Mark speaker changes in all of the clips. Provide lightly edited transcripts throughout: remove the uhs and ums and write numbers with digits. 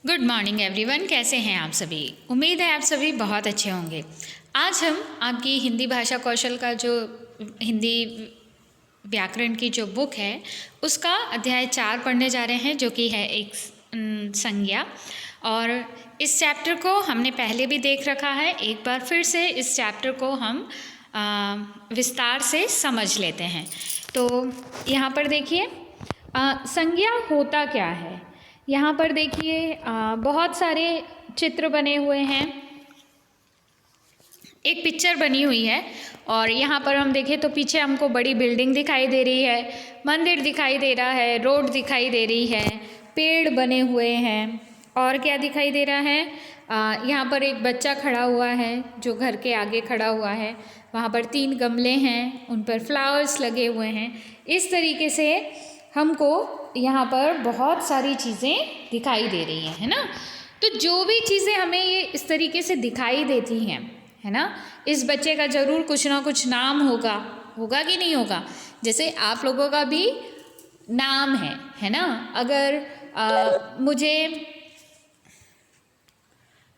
Speaker 1: Good morning everyone. कैसे हैं आप सभी? उम्मीद है आप सभी बहुत अच्छे होंगे। आज हम आपकी हिंदी भाषा कौशल का जो हिंदी व्याकरण की जो बुक है उसका अध्याय 4 पढ़ने जा रहे हैं, जो कि है एक संज्ञा। और इस चैप्टर को हमने पहले भी देख रखा है। एक बार फिर से इस चैप्टर को हम विस्तार से समझ लेते हैं। तो यहाँ पर देखिए, संज्ञा होता क्या है। यहाँ पर देखिए बहुत सारे चित्र बने हुए हैं, एक पिक्चर बनी हुई है। और यहाँ पर हम देखें तो पीछे हमको बड़ी बिल्डिंग दिखाई दे रही है, मंदिर दिखाई दे रहा है, रोड दिखाई दे रही है, पेड़ बने हुए हैं। और क्या दिखाई दे रहा है? यहाँ पर एक बच्चा खड़ा हुआ है जो घर के आगे खड़ा हुआ है। वहाँ पर 3 गमले हैं, उन पर फ्लावर्स लगे हुए हैं। इस तरीके से हमको यहाँ पर बहुत सारी चीज़ें दिखाई दे रही हैं, है ना। तो जो भी चीज़ें हमें ये इस तरीके से दिखाई देती हैं, है ना, इस बच्चे का ज़रूर कुछ ना कुछ नाम होगा कि नहीं होगा। जैसे आप लोगों का भी नाम है ना। अगर मुझे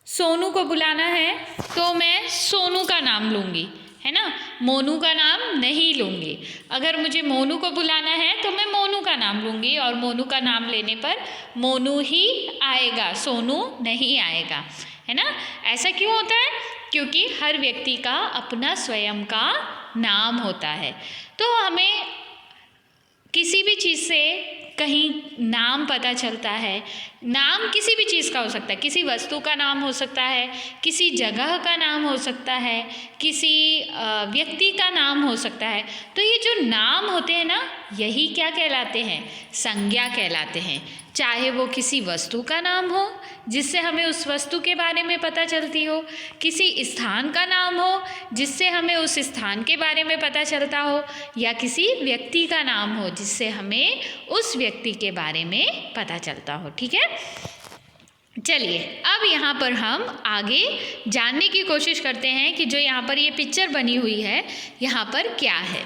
Speaker 1: सोनू को बुलाना है तो मैं सोनू का नाम लूँगी, है ना, मोनू का नाम नहीं लूँगी। अगर मुझे मोनू को बुलाना है तो मैं मोनू का नाम लूँगी, और मोनू का नाम लेने पर मोनू ही आएगा, सोनू नहीं आएगा, है ना। ऐसा क्यों होता है? क्योंकि हर व्यक्ति का अपना स्वयं का नाम होता है। तो हमें किसी भी चीज़ से कहीं नाम पता चलता है। नाम किसी भी चीज़ का हो सकता है, किसी वस्तु का नाम हो सकता है, किसी जगह का नाम हो सकता है, किसी व्यक्ति का नाम हो सकता है। तो ये जो नाम होते हैं ना, यही क्या कहलाते हैं? संज्ञा कहलाते हैं। चाहे वो किसी वस्तु का नाम हो जिससे हमें उस वस्तु के बारे में पता चलती हो, किसी स्थान का नाम हो जिससे हमें उस स्थान के बारे में पता चलता हो, या किसी व्यक्ति का नाम हो जिससे हमें उस व्यक्ति के बारे में पता चलता हो। ठीक है, चलिए अब यहाँ पर हम आगे जानने की कोशिश करते हैं कि जो यहाँ पर ये पिक्चर बनी हुई है यहाँ पर क्या है।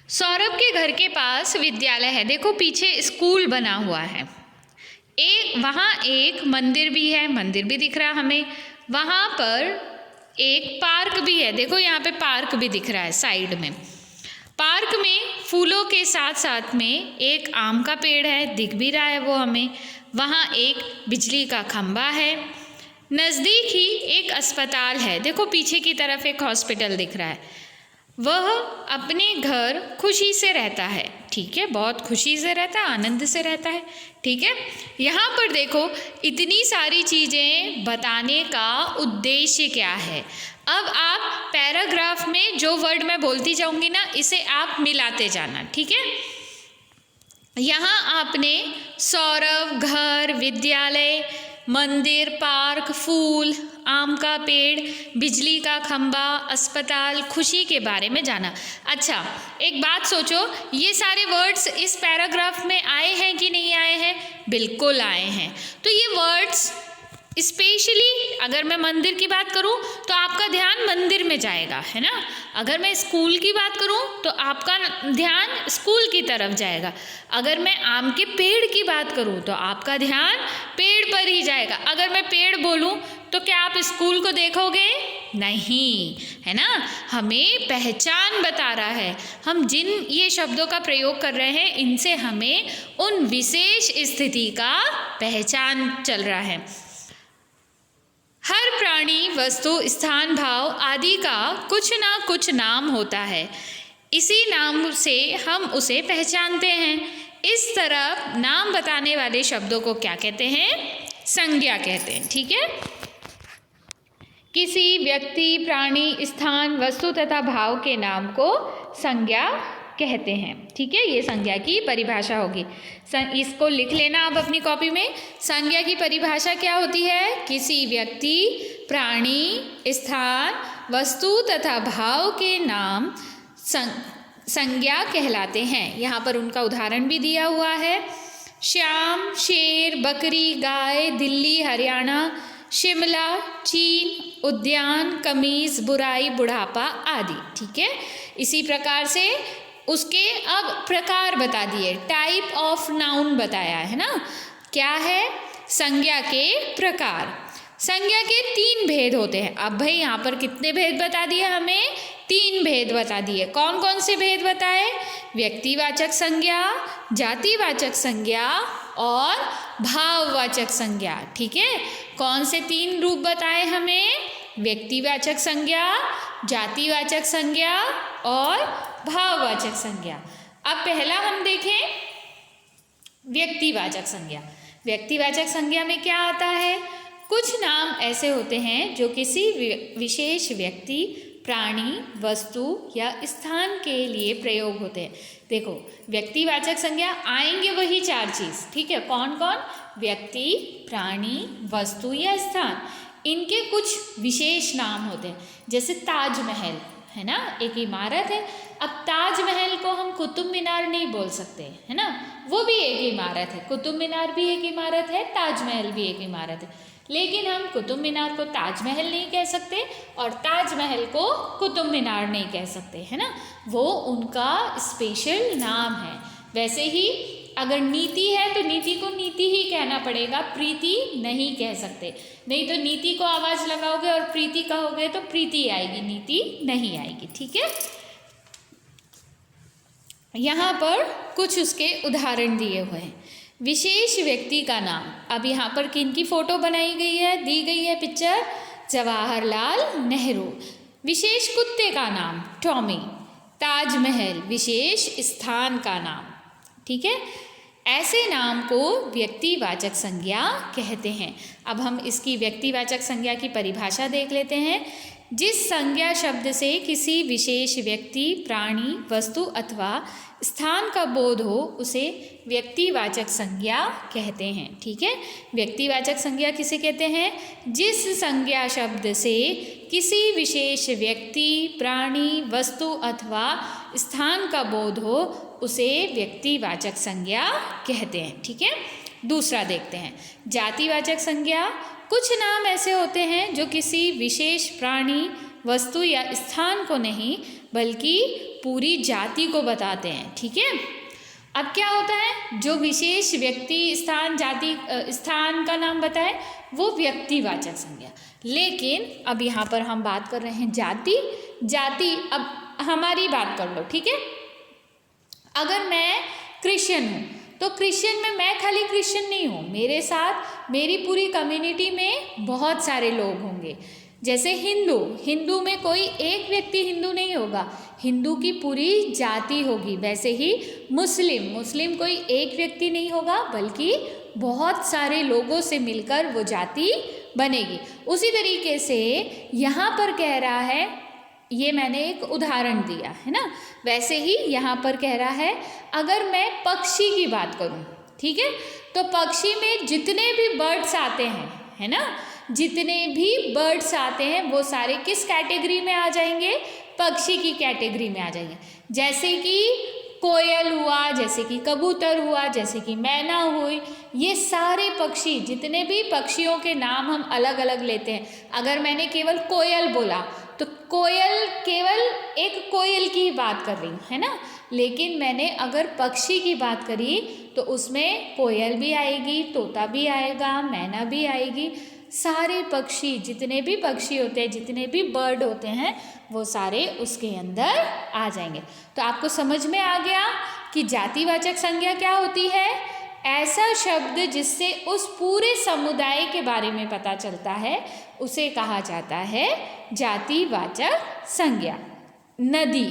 Speaker 1: सौरभ के घर के पास विद्यालय है। देखो पीछे स्कूल बना हुआ है। वहाँ एक मंदिर भी है, मंदिर भी दिख रहा हमें। वहाँ पर एक पार्क भी है। देखो यहाँ पे पार्क भी दिख रहा है साइड में। पार्क में फूलों के साथ साथ में एक आम का पेड़ है, दिख भी रहा है वो हमें। वहाँ एक बिजली का खंबा है। नज़दीक ही एक अस्पताल है। देखो पीछे की तरफ एक हॉस्पिटल दिख रहा है। वह अपने घर खुशी से रहता है। ठीक है, बहुत खुशी से रहता है, आनंद से रहता है। ठीक है, यहाँ पर देखो इतनी सारी चीज़ें बताने का उद्देश्य क्या है। अब आप पैराग्राफ में जो वर्ड मैं बोलती जाऊँगी ना, इसे आप मिलाते जाना। ठीक है, यहाँ आपने सौरभ, घर, विद्यालय, मंदिर, पार्क, फूल, आम का पेड़, बिजली का खंबा, अस्पताल, खुशी के बारे में जाना। अच्छा एक बात सोचो, ये सारे वर्ड्स इस पैराग्राफ में आए हैं कि नहीं आए हैं? बिल्कुल आए हैं। तो ये वर्ड्स स्पेशली अगर मैं मंदिर की बात करूं तो आपका ध्यान मंदिर में जाएगा, है ना। अगर मैं स्कूल की बात करूं तो आपका ध्यान स्कूल की तरफ जाएगा। अगर मैं आम के पेड़ की बात करूं तो आपका ध्यान पेड़ पर ही जाएगा। अगर मैं पेड़ बोलूं तो क्या आप स्कूल को देखोगे? नहीं, है ना। हमें पहचान बता रहा है। हम जिन ये शब्दों का प्रयोग कर रहे हैं इनसे हमें उन विशेष स्थिति का पहचान चल रहा है। हर प्राणी, वस्तु, स्थान, भाव आदि का कुछ ना कुछ नाम होता है। इसी नाम से हम उसे पहचानते हैं। इस तरह नाम बताने वाले शब्दों को क्या कहते हैं? संज्ञा कहते हैं। ठीक है, किसी व्यक्ति, प्राणी, स्थान, वस्तु तथा भाव के नाम को संज्ञा कहते हैं। ठीक है, ये संज्ञा की परिभाषा होगी। इसको लिख लेना आप अपनी कॉपी में। संज्ञा की परिभाषा क्या होती है? किसी व्यक्ति, प्राणी, स्थान, वस्तु तथा भाव के नाम संज्ञा कहलाते हैं। यहाँ पर उनका उदाहरण भी दिया हुआ है। श्याम, शेर, बकरी, गाय, दिल्ली, हरियाणा, शिमला, चीन, उद्यान, कमीज, बुराई, बुढ़ापा आदि। ठीक है, इसी प्रकार से उसके अब प्रकार बता दिए, टाइप ऑफ नाउन बताया है ना। क्या है? संज्ञा के प्रकार। संज्ञा के 3 भेद होते हैं। अब भाई यहाँ पर कितने भेद बता दिए हमें? 3 भेद बता दिए। कौन कौन से भेद बताए? व्यक्तिवाचक संज्ञा, जातिवाचक संज्ञा और भाववाचक संज्ञा। ठीक है, कौन से 3 रूप बताए हमें? व्यक्तिवाचक संज्ञा, जातिवाचक संज्ञा और भाववाचक संज्ञा। अब पहला हम देखें व्यक्तिवाचक संज्ञा। व्यक्तिवाचक संज्ञा में क्या आता है? कुछ नाम ऐसे होते हैं जो किसी विशेष व्यक्ति, प्राणी, वस्तु या स्थान के लिए प्रयोग होते हैं। देखो, व्यक्तिवाचक संज्ञा आएंगे वही 4 चीज़। ठीक है, कौन कौन? व्यक्ति, प्राणी, वस्तु या स्थान। इनके कुछ विशेष नाम होते हैं। जैसे ताजमहल है ना, एक इमारत है। अब ताजमहल को हम कुतुब मीनार नहीं बोल सकते, है ना, वो भी एक इमारत है। कुतुब मीनार भी एक इमारत है, ताजमहल भी एक इमारत है। लेकिन हम कुतुब मीनार को ताजमहल नहीं कह सकते और ताजमहल को कुतुब मीनार नहीं कह सकते, है ना, वो उनका स्पेशल नाम है। वैसे ही अगर नीति है तो नीति को नीति ही कहना पड़ेगा, प्रीति नहीं कह सकते। नहीं तो नीति को आवाज़ लगाओगे और प्रीति कहोगे तो प्रीति आएगी, नीति नहीं आएगी। ठीक है, यहाँ पर कुछ उसके उदाहरण दिए हुए हैं। विशेष व्यक्ति का नाम। अब यहाँ पर किनकी फ़ोटो बनाई गई है, दी गई है पिक्चर? जवाहरलाल नेहरू। विशेष कुत्ते का नाम टॉमी। ताजमहल विशेष स्थान का नाम। ठीक है, ऐसे नाम को व्यक्तिवाचक संज्ञा कहते हैं। अब हम इसकी व्यक्तिवाचक संज्ञा की परिभाषा देख लेते हैं। जिस संज्ञा शब्द से किसी विशेष व्यक्ति, प्राणी, वस्तु अथवा स्थान का बोध हो उसे व्यक्तिवाचक संज्ञा कहते हैं। ठीक है, व्यक्तिवाचक संज्ञा किसे कहते हैं? जिस संज्ञा शब्द से किसी विशेष व्यक्ति, प्राणी, वस्तु अथवा स्थान का बोध हो उसे व्यक्तिवाचक संज्ञा कहते हैं। ठीक है, दूसरा देखते हैं जातिवाचक संज्ञा। कुछ नाम ऐसे होते हैं जो किसी विशेष प्राणी, वस्तु या स्थान को नहीं बल्कि पूरी जाति को बताते हैं। ठीक है, अब क्या होता है? जो विशेष व्यक्ति, स्थान, जाति, स्थान का नाम बताए वो व्यक्तिवाचक संज्ञा। लेकिन अब यहाँ पर हम बात कर रहे हैं जाति। जाति, अब हमारी बात कर लो। ठीक है, अगर मैं क्रिश्चियन हूँ तो क्रिश्चियन में मैं खाली क्रिश्चियन नहीं हूँ, मेरे साथ मेरी पूरी कम्युनिटी में बहुत सारे लोग होंगे। जैसे हिंदू, हिंदू में कोई एक व्यक्ति हिंदू नहीं होगा, हिंदू की पूरी जाति होगी। वैसे ही मुस्लिम, मुस्लिम कोई एक व्यक्ति नहीं होगा बल्कि बहुत सारे लोगों से मिलकर वो जाति बनेगी। उसी तरीके से यहाँ पर कह रहा है, ये मैंने एक उदाहरण दिया है ना, वैसे ही यहाँ पर कह रहा है अगर मैं पक्षी की बात करूँ, ठीक है, तो पक्षी में जितने भी बर्ड्स आते हैं, है ना, जितने भी बर्ड्स आते हैं वो सारे किस कैटेगरी में आ जाएंगे? पक्षी की कैटेगरी में आ जाएंगे। जैसे कि कोयल हुआ, जैसे कि कबूतर हुआ, जैसे कि मैना हुई, ये सारे पक्षी, जितने भी पक्षियों के नाम हम अलग अलग लेते हैं। अगर मैंने केवल कोयल बोला तो कोयल केवल एक कोयल की बात कर रही हूँ, है ना, लेकिन मैंने अगर पक्षी की बात करी तो उसमें कोयल भी आएगी, तोता भी आएगा, मैना भी आएगी। सारे पक्षी, जितने भी पक्षी होते हैं, जितने भी बर्ड होते हैं, वो सारे उसके अंदर आ जाएंगे। तो आपको समझ में आ गया कि जातिवाचक संज्ञा क्या होती है? ऐसा शब्द जिससे उस पूरे समुदाय के बारे में पता चलता है उसे कहा जाता है जातिवाचक संज्ञा। नदी,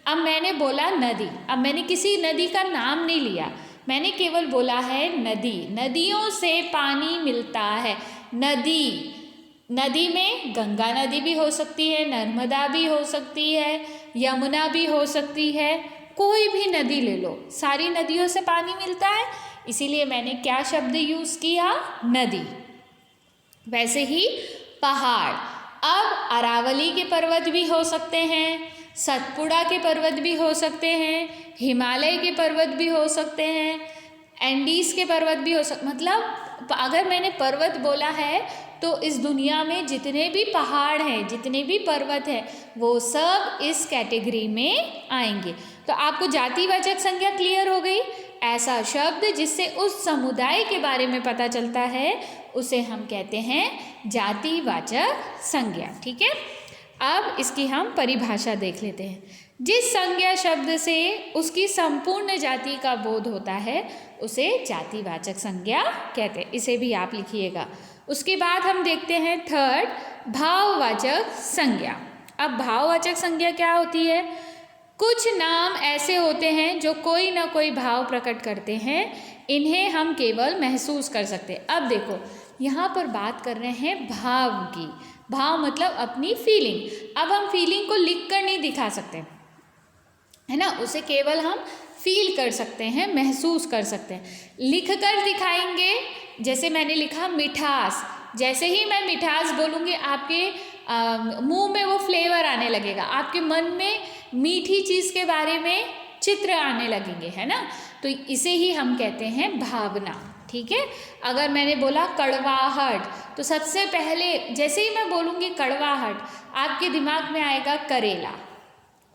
Speaker 1: अब मैंने बोला नदी, अब मैंने किसी नदी का नाम नहीं लिया, मैंने केवल बोला है नदी। नदियों से पानी मिलता है। नदी, नदी में गंगा नदी भी हो सकती है, नर्मदा भी हो सकती है, यमुना भी हो सकती है, कोई भी नदी ले लो, सारी नदियों से पानी मिलता है, इसीलिए मैंने क्या शब्द यूज़ किया? नदी। वैसे ही पहाड़, अब अरावली के पर्वत भी हो सकते हैं, सतपुड़ा के पर्वत भी हो सकते हैं, हिमालय के पर्वत भी हो सकते हैं, एंडीज़ के पर्वत भी हो सकते, मतलब अगर मैंने पर्वत बोला है तो इस दुनिया में जितने भी पहाड़ हैं, जितने भी पर्वत हैं, वो सब इस कैटेगरी में आएंगे। तो आपको जातिवाचक संज्ञा क्लियर हो गई। ऐसा शब्द जिससे उस समुदाय के बारे में पता चलता है उसे हम कहते हैं जातिवाचक संज्ञा। ठीक है, अब इसकी हम परिभाषा देख लेते हैं। जिस संज्ञा शब्द से उसकी संपूर्ण जाति का बोध होता है उसे जातिवाचक संज्ञा कहते हैं। इसे भी आप लिखिएगा। उसके बाद हम देखते हैं थर्ड, भाववाचक संज्ञा। अब भाववाचक संज्ञा क्या होती है? कुछ नाम ऐसे होते हैं जो कोई ना कोई भाव प्रकट करते हैं, इन्हें हम केवल महसूस कर सकते हैं। अब देखो, यहाँ पर बात कर रहे हैं भाव की। भाव मतलब अपनी फीलिंग। अब हम फीलिंग को लिख कर नहीं दिखा सकते, है ना, उसे केवल हम फील कर सकते हैं, महसूस कर सकते हैं। लिख कर दिखाएंगे, जैसे मैंने लिखा मिठास, जैसे ही मैं मिठास बोलूँगी आपके मुंह में वो फ्लेवर आने लगेगा, आपके मन में मीठी चीज़ के बारे में चित्र आने लगेंगे, है ना। तो इसे ही हम कहते हैं भावना। ठीक है, अगर मैंने बोला कड़वाहट, तो सबसे पहले जैसे ही मैं बोलूँगी कड़वाहट, आपके दिमाग में आएगा करेला,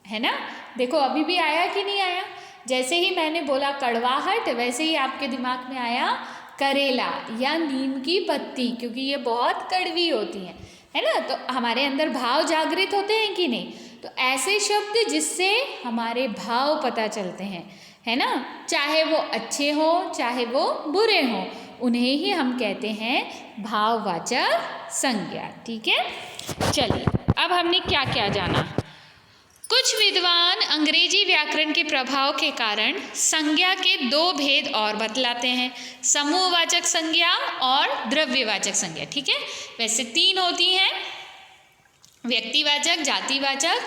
Speaker 1: है ना। देखो अभी भी आया कि नहीं आया? जैसे ही मैंने बोला कड़वाहट, वैसे ही आपके दिमाग में आया करेला या नीम की पत्ती, क्योंकि ये बहुत कड़वी होती हैं, है ना। तो हमारे अंदर भाव जागृत होते हैं कि नहीं? तो ऐसे शब्द जिससे हमारे भाव पता चलते हैं, है ना, चाहे वो अच्छे हों चाहे वो बुरे हों, उन्हें ही हम कहते हैं भाववाचक संज्ञा। ठीक है, चलिए अब हमने क्या क्या जाना। कुछ विद्वान अंग्रेजी व्याकरण के प्रभाव के कारण संज्ञा के दो भेद और बतलाते हैं, समूहवाचक संज्ञा और द्रव्यवाचक संज्ञा। ठीक है, वैसे तीन होती हैं, व्यक्तिवाचक, जातिवाचक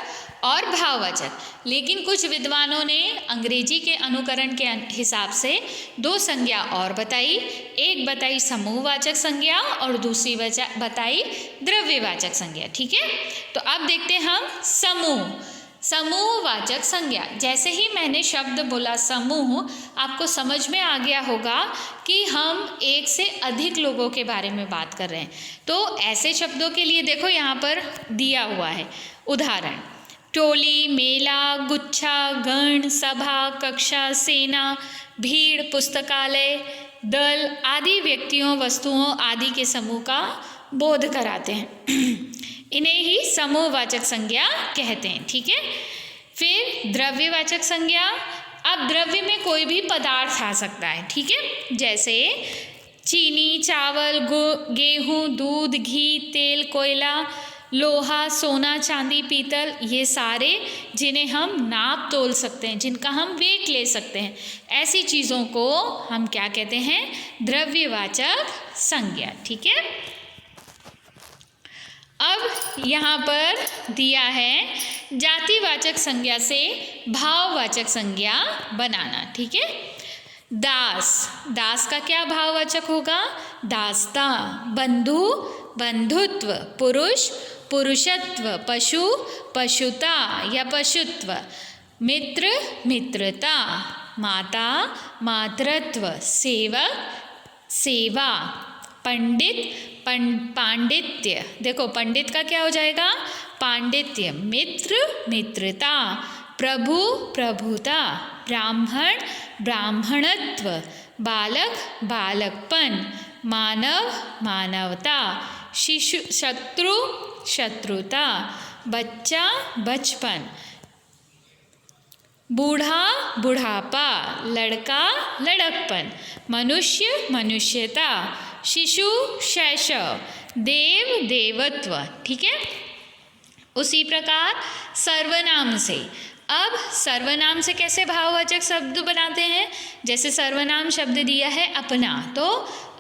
Speaker 1: और भाववाचक, लेकिन कुछ विद्वानों ने अंग्रेजी के अनुकरण के हिसाब से दो संज्ञा और बताई। एक बताई समूहवाचक संज्ञा और दूसरी बताई द्रव्यवाचक संज्ञा। ठीक है, तो अब देखते हैं हम समूहवाचक संज्ञा। जैसे ही मैंने शब्द बोला समूह, आपको समझ में आ गया होगा कि हम एक से अधिक लोगों के बारे में बात कर रहे हैं। तो ऐसे शब्दों के लिए देखो यहाँ पर दिया हुआ है उदाहरण, टोली, मेला, गुच्छा, गण, सभा, कक्षा, सेना, भीड़, पुस्तकालय, दल आदि व्यक्तियों, वस्तुओं आदि के समूह का बोध कराते हैं। इन्हें ही समूहवाचक संज्ञा कहते हैं। ठीक है, फिर द्रव्यवाचक संज्ञा। अब द्रव्य में कोई भी पदार्थ आ सकता है। ठीक है, जैसे चीनी, चावल, गेहूँ, दूध, घी, तेल, कोयला, लोहा, सोना, चांदी, पीतल, ये सारे जिन्हें हम नाप तोल सकते हैं, जिनका हम वेट ले सकते हैं, ऐसी चीज़ों को हम क्या कहते हैं? द्रव्यवाचक संज्ञा। ठीक है, अब यहाँ पर दिया है जातिवाचक संज्ञा से भाववाचक संज्ञा बनाना। ठीक है, दास का क्या भाववाचक होगा? दासता, बंधु, बंधुत्व, पुरुष, पुरुषत्व, पशु, पशुता या पशुत्व, मित्र, मित्रता, माता, मातृत्व, सेवक, सेवा, पंडित, पांडित्य। देखो पंडित का क्या हो जाएगा? पांडित्य, मित्र, मित्रता, प्रभु, प्रभुता, ब्राह्मण, ब्राह्मणत्व, बालक, बालकपन, मानव, मानवता, शिशु, शत्रु, शत्रुता, बच्चा, बचपन, बूढ़ा, बुढ़ापा, लड़का, लड़कपन, मनुष्य, मनुष्यता, शिशु, शैशव, देव, देवत्व। ठीक है, उसी प्रकार सर्वनाम से। अब सर्वनाम से कैसे भाववाचक शब्द बनाते हैं? जैसे सर्वनाम शब्द दिया है अपना, तो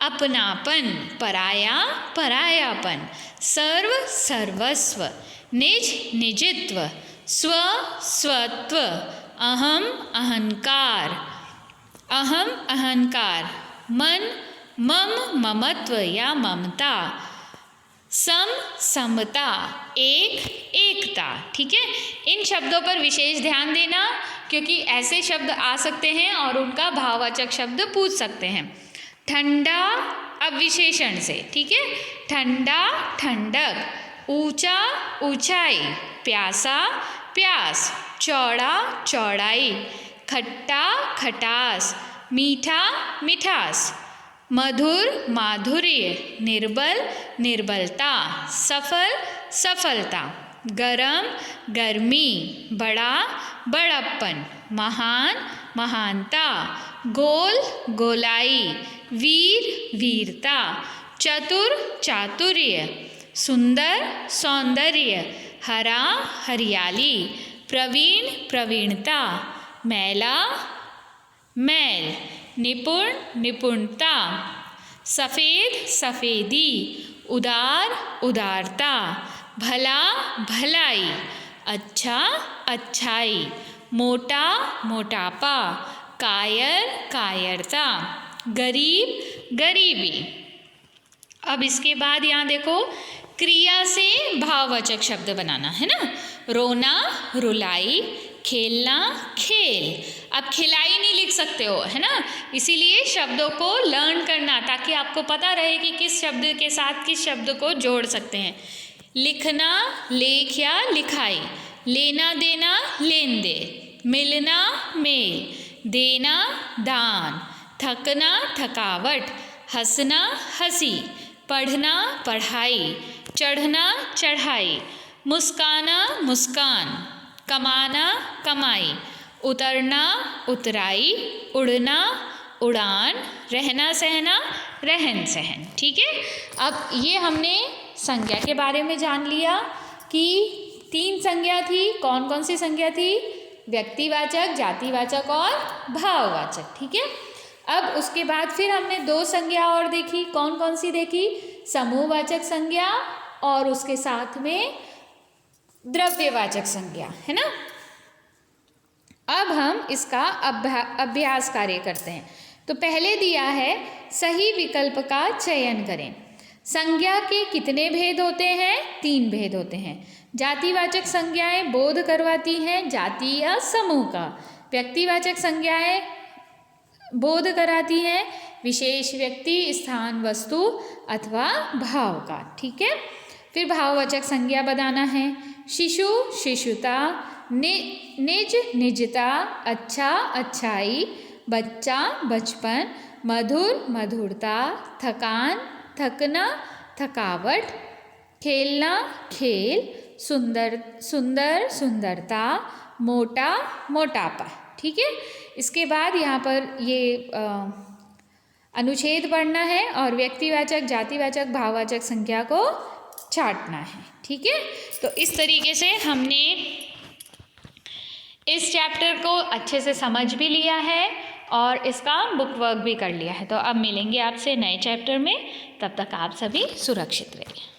Speaker 1: अपनापन, पराया, परायापन, सर्व, सर्वस्व, निज, निजित्व, स्व, स्वत्व, अहम, अहंकार, अहम, अहंकार, मन, मम, ममत्व या ममता, सम, समता, एक, एकता। ठीक है, इन शब्दों पर विशेष ध्यान देना, क्योंकि ऐसे शब्द आ सकते हैं और उनका भाववाचक शब्द पूछ सकते हैं। ठंडा, अब विशेषण से। ठीक है, ठंडा, ठंडक, ऊंचा, ऊंचाई, प्यासा, प्यास, चौड़ा, चौड़ाई, खट्टा, खटास, मीठा मिठास, मधुर माधुर्य, निर्बल निर्बलता, सफल सफलता, गरम गर्मी, बड़ा बड़प्पन, महान महानता, गोल गोलाई, वीर वीरता, चतुर चातुर्य, सुंदर सौंदर्य, हरा हरियाली, प्रवीण प्रवीणता, मैला मैल, निपुण निपुणता, सफ़ेद सफ़ेदी, उदार उदारता, भला भलाई, अच्छा अच्छाई, मोटा मोटापा, कायर कायरता, गरीब गरीबी। अब इसके बाद यहाँ देखो क्रिया से भाववाचक शब्द बनाना है ना। रोना रुलाई, खेलना खेल। अब खिलाई नहीं लिख सकते हो है ना, इसीलिए शब्दों को लर्न करना ताकि आपको पता रहे कि किस शब्द के साथ किस शब्द को जोड़ सकते हैं। लिखना लेख या लिखाई, लेना देना लेन दे, मिलना मेल, देना दान, थकना थकावट, हंसना हंसी, पढ़ना पढ़ाई, चढ़ना चढ़ाई, मुस्काना मुस्कान, कमाना कमाई, उतरना उतराई, उड़ना उड़ान, रहना सहना रहन सहन। ठीक है, अब ये हमने संज्ञा के बारे में जान लिया कि 3 संज्ञा थी। कौन कौन सी संज्ञा थी? व्यक्तिवाचक, जातिवाचक और भाववाचक। ठीक है, अब उसके बाद फिर हमने 2 संज्ञा और देखी। कौन कौन सी देखी? समूहवाचक संज्ञा और उसके साथ में द्रव्यवाचक संज्ञा, है ना। अब हम इसका अभ्यास कार्य करते हैं। तो पहले दिया है सही विकल्प का चयन करें। संज्ञा के कितने भेद होते हैं? 3 भेद होते हैं। जातिवाचक संज्ञाएं बोध करवाती हैं जाति या समूह का। व्यक्तिवाचक संज्ञाएं बोध कराती हैं विशेष व्यक्ति, स्थान, वस्तु अथवा भाव का। ठीक है, फिर भाववाचक संज्ञा बनाना है। शिशु शिशुता, निज निजता, अच्छा अच्छाई, बच्चा बचपन, मधुर मधुरता, थकान थकना थकावट, खेलना खेल, सुंदर सुंदर सुंदरता, मोटा मोटापा। ठीक है, इसके बाद यहाँ पर ये अनुच्छेद पढ़ना है और व्यक्तिवाचक, जातिवाचक, भाववाचक संज्ञा को छांटना है। ठीक है, तो इस तरीके से हमने इस चैप्टर को अच्छे से समझ भी लिया है और इसका बुक वर्क भी कर लिया है। तो अब मिलेंगे आपसे नए चैप्टर में, तब तक आप सभी सुरक्षित रहिए।